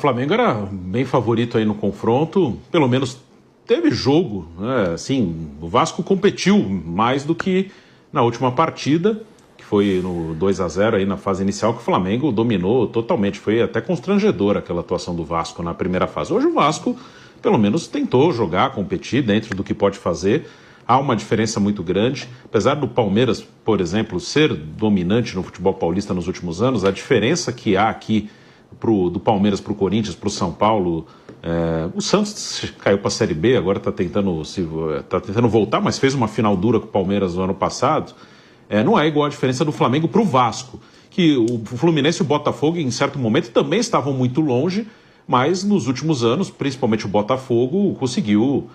Flamengo era bem favorito aí no confronto, pelo menos teve jogo, né? Assim, o Vasco competiu mais do que na última partida, que foi no 2-0 aí na fase inicial, que o Flamengo dominou totalmente. Foi até constrangedora aquela atuação do Vasco na primeira fase. Hoje o Vasco, pelo menos, tentou jogar, competir dentro do que pode fazer. Há uma diferença muito grande. Apesar do Palmeiras, por exemplo, ser dominante no futebol paulista nos últimos anos, a diferença que há aqui do Palmeiras para o Corinthians, para o São Paulo, o Santos caiu para a Série B, agora está tentando voltar, mas fez uma final dura com o Palmeiras no ano passado. Não é igual a diferença do Flamengo para o Vasco, que o Fluminense e o Botafogo, em certo momento, também estavam muito longe, mas nos últimos anos, principalmente o Botafogo, conseguiu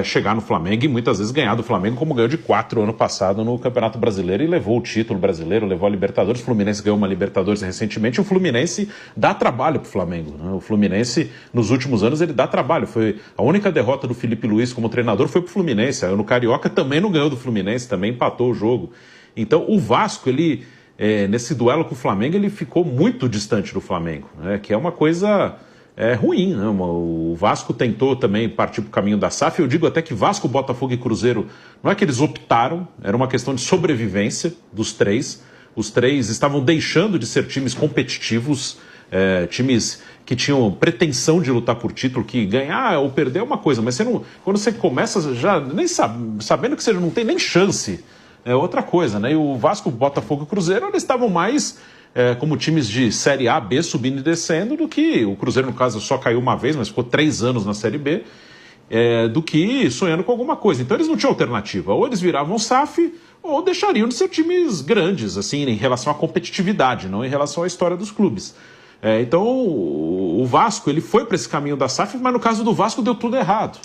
chegar no Flamengo e muitas vezes ganhar do Flamengo, como ganhou de 4 ano passado no Campeonato Brasileiro e levou o título brasileiro, levou a Libertadores. O Fluminense ganhou uma Libertadores recentemente e o Fluminense dá trabalho para o Flamengo, né? O Fluminense, nos últimos anos, ele dá trabalho. Foi a única derrota do Felipe Luiz como treinador foi para o Fluminense. No Carioca também não ganhou do Fluminense, também empatou o jogo. Então o Vasco, ele, nesse duelo com o Flamengo, ele ficou muito distante do Flamengo, né? Que é uma coisa ruim, né? O Vasco tentou também partir para o caminho da SAF. Eu digo até que Vasco, Botafogo e Cruzeiro, não é que eles optaram, era uma questão de sobrevivência dos três. Os três estavam deixando de ser times competitivos, times que tinham pretensão de lutar por título, que ganhar ou perder é uma coisa, mas você não, quando você começa já nem sabendo que você não tem nem chance, é outra coisa, né? E o Vasco, Botafogo e Cruzeiro, eles estavam mais como times de Série A, B, subindo e descendo, do que o Cruzeiro, no caso, só caiu uma vez, mas ficou 3 anos na Série B, do que sonhando com alguma coisa. Então eles não tinham alternativa. Ou eles viravam SAF, ou deixariam de ser times grandes, assim, em relação à competitividade, não em relação à história dos clubes. Então o Vasco, ele foi para esse caminho da SAF, mas no caso do Vasco deu tudo errado.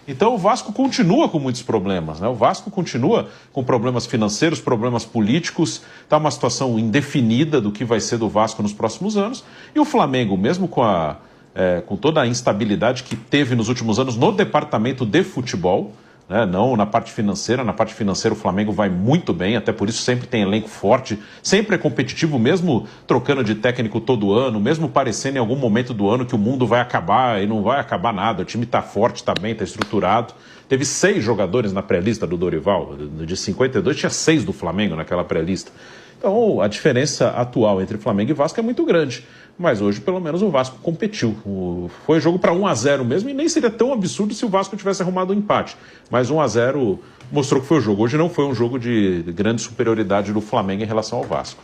Então o Vasco continua com muitos problemas, né? O Vasco continua com problemas financeiros, problemas políticos, está uma situação indefinida do que vai ser do Vasco nos próximos anos. E o Flamengo, mesmo com toda a instabilidade que teve nos últimos anos no departamento de futebol, né, não na parte financeira o Flamengo vai muito bem, até por isso sempre tem elenco forte, sempre é competitivo, mesmo trocando de técnico todo ano, mesmo parecendo em algum momento do ano que o mundo vai acabar e não vai acabar nada, o time está forte, está bem, está estruturado. Teve 6 jogadores na pré-lista do Dorival, de 52 tinha 6 do Flamengo naquela pré-lista. Então a diferença atual entre Flamengo e Vasco é muito grande, mas hoje pelo menos o Vasco competiu. Foi jogo para 1-0 mesmo e nem seria tão absurdo se o Vasco tivesse arrumado um empate, mas 1-0 mostrou que foi o jogo. Hoje não foi um jogo de grande superioridade do Flamengo em relação ao Vasco.